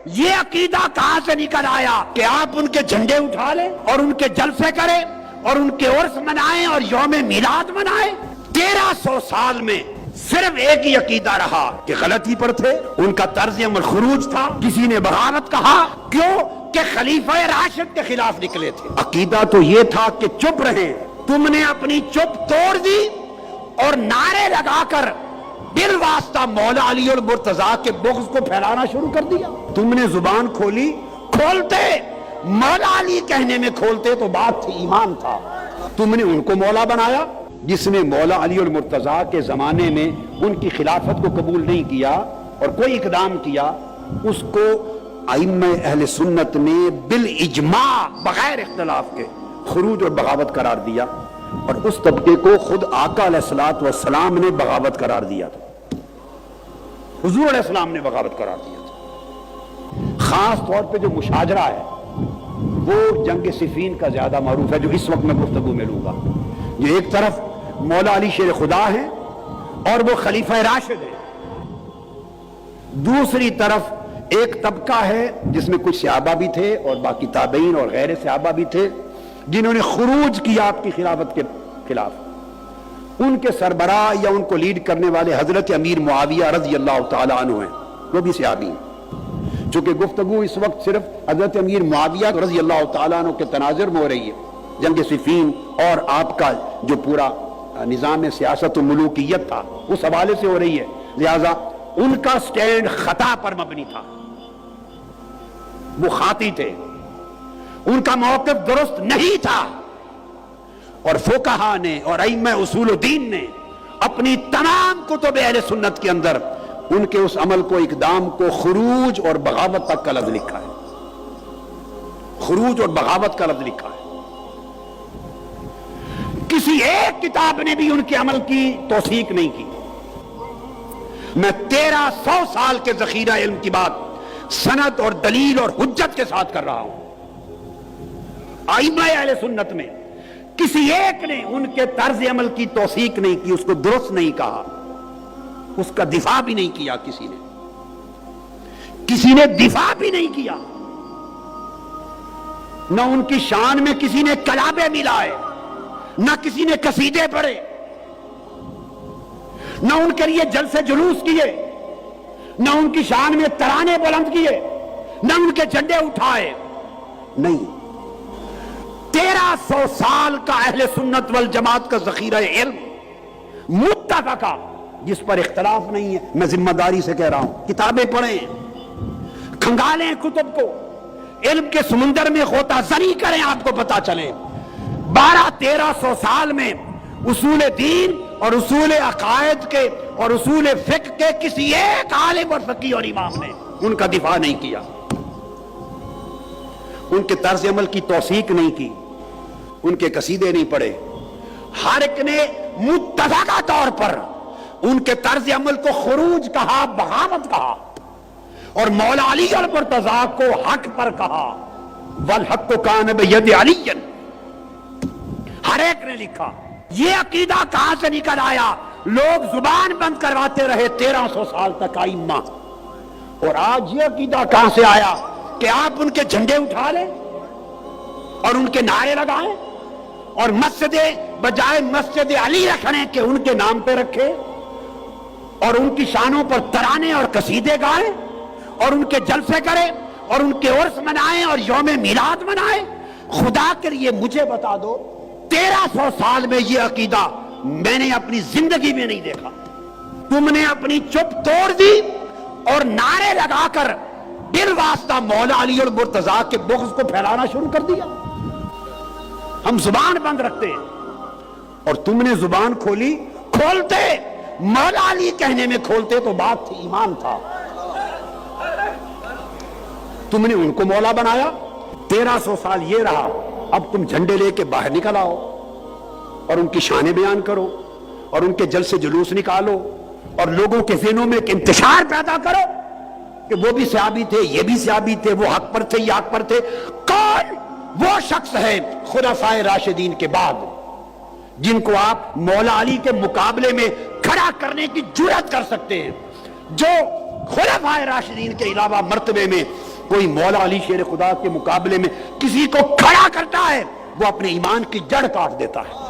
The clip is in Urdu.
یہ عقیدہ کہاں سے نکل آیا کہ آپ ان کے جھنڈے اٹھا لیں اور ان کے جلسے کریں اور ان کے عرس منائیں اور یوم میلاد منائیں؟ 1300 سال میں صرف ایک ہی عقیدہ رہا کہ غلطی پر تھے، ان کا طرز عمل خروج تھا، کسی نے بغاوت کہا، کیوں کہ خلیفہ راشد کے خلاف نکلے تھے۔ عقیدہ تو یہ تھا کہ چپ رہیں، تم نے اپنی چپ توڑ دی اور نعرے لگا کر بال واسطہ مولا علی المرتضیٰ کے بغض کو پھیلانا شروع کر دیا۔ تم نے زبان کھولی، کھولتے مولا علی کہنے میں کھولتے تو بات تھی، ایمان تھا۔ تم نے ان کو مولا بنایا، جس نے مولا علی المرتضیٰ کے زمانے میں ان کی خلافت کو قبول نہیں کیا اور کوئی اقدام کیا، اس کو ائمہ اہل سنت نے بالاجماع بغیر اختلاف کے خروج اور بغاوت قرار دیا، اور اس طبقے کو خود آقا علیہ الصلوۃ والسلام نے بغاوت قرار دیا تھا، حضور علیہ السلام نے بغاوت قرار دیا تھا۔ خاص طور پہ جو مشاجرہ ہے وہ جنگ صفین کا زیادہ معروف ہے، جو اس وقت میں گفتگو میں لوں گا۔ یہ ایک طرف مولا علی شیر خدا ہیں اور وہ خلیفہ راشد ہیں، دوسری طرف ایک طبقہ ہے جس میں کچھ صحابہ بھی تھے اور باقی تابعین اور غیر صحابہ بھی تھے، جنہوں نے خروج کیا آپ کی خلافت کے خلاف۔ ان کے سربراہ یا ان کو لیڈ کرنے والے حضرت امیر معاویہ رضی اللہ تعالیٰ عنہ ہیں، وہ بھی صحابی ہیں۔ چونکہ گفتگو اس وقت صرف حضرت امیر معاویہ رضی اللہ تعالیٰ عنہ کے تناظر میں ہو رہی ہے، جنگ صفین اور آپ کا جو پورا نظام سیاست و ملوکیت تھا اس حوالے سے ہو رہی ہے، لہذا ان کا سٹینڈ خطا پر مبنی تھا، وہ خاطی تھے، ان کا موقف درست نہیں تھا، اور فقہا نے اور ائمہ اصول الدین نے اپنی تمام کتب اہل سنت کے اندر ان کے اس عمل کو، اقدام کو خروج اور بغاوت تک کا لفظ لکھا ہے، خروج اور بغاوت کا لفظ لکھا ہے۔ کسی ایک کتاب نے بھی ان کے عمل کی توثیق نہیں کی۔ میں 1300 سال کے ذخیرہ علم کی بات سند اور دلیل اور حجت کے ساتھ کر رہا ہوں۔ ائمہ اہل سنت میں کسی ایک نے ان کے طرز عمل کی توثیق نہیں کی، اس کو درست نہیں کہا، اس کا دفاع بھی نہیں کیا، کسی نے دفاع بھی نہیں کیا، نہ ان کی شان میں کسی نے کلابے ملائے، نہ کسی نے قصیدے پڑھے، نہ ان کے لیے جلسے جلوس کیے، نہ ان کی شان میں ترانے بلند کیے، نہ ان کے جھنڈے اٹھائے، نہیں۔ 1300 سال کا اہل سنت والجماعت کا ذخیرہ علم متفقہ، جس پر اختلاف نہیں ہے، میں ذمہ داری سے کہہ رہا ہوں، کتابیں پڑھیں، کھنگالیں کتب کو، علم کے سمندر میں غوطہ زنی کریں، آپ کو پتا چلے 1200-1300 سال میں اصول دین اور اصول عقائد کے اور اصول فقہ کے کسی ایک عالم اور فقیہ اور امام نے ان کا دفاع نہیں کیا، ان کے طرز عمل کی توثیق نہیں کی، ان کے قصیدے نہیں پڑھے۔ ہر ایک نے متفقہ طور پر ان کے طرز عمل کو خروج کہا، بغاوت کہا، اور مولا علی المرتضیٰ کو حق پر کہا، والحق کان بید علی۔ ہر ایک نے لکھا۔ یہ عقیدہ کہاں سے نکل آیا؟ لوگ زبان بند کرواتے رہے 1300 سال تک ائمہ، اور آج یہ عقیدہ کہاں سے آیا کہ آپ ان کے جھنڈے اٹھا لیں اور ان کے نعرے لگائیں اور مسجد بجائے مسجد علی رکھنے کے ان کے نام پہ رکھے اور ان کی شانوں پر ترانے اور قصیدے گائیں اور ان کے جلسے کریں اور ان کے عرس منائیں اور یوم میلاد منائیں؟ خدا کے لیے مجھے بتا دو، 1300 سال میں یہ عقیدہ میں نے اپنی زندگی میں نہیں دیکھا۔ تم نے اپنی چپ توڑ دی اور نعرے لگا کر بال واسطہ مولا علی المرتضیٰ کے بغض کو پھیلانا شروع کر دیا۔ ہم زبان بند رکھتے ہیں اور تم نے زبان کھولی، کھولتے مولا علی کہنے میں کھولتے تو بات تھی، ایمان تھا۔ تم نے ان کو مولا بنایا، 1300 سال یہ رہا، اب تم جھنڈے لے کے باہر نکل آؤ اور ان کی شانیں بیان کرو اور ان کے جلسے جلوس نکالو اور لوگوں کے ذہنوں میں ایک انتشار پیدا کرو کہ وہ بھی صحابی تھے، یہ بھی صحابی تھے، وہ حق پر تھے، یہ حق پر تھے۔ کون وہ شخص ہے خلفائے راشدین کے بعد جن کو آپ مولا علی کے مقابلے میں کھڑا کرنے کی جرات کر سکتے ہیں، جو خلفائے راشدین کے علاوہ مرتبے میں کوئی مولا علی شیر خدا کے مقابلے میں کسی کو کھڑا کرتا ہے وہ اپنے ایمان کی جڑ کاٹ دیتا ہے.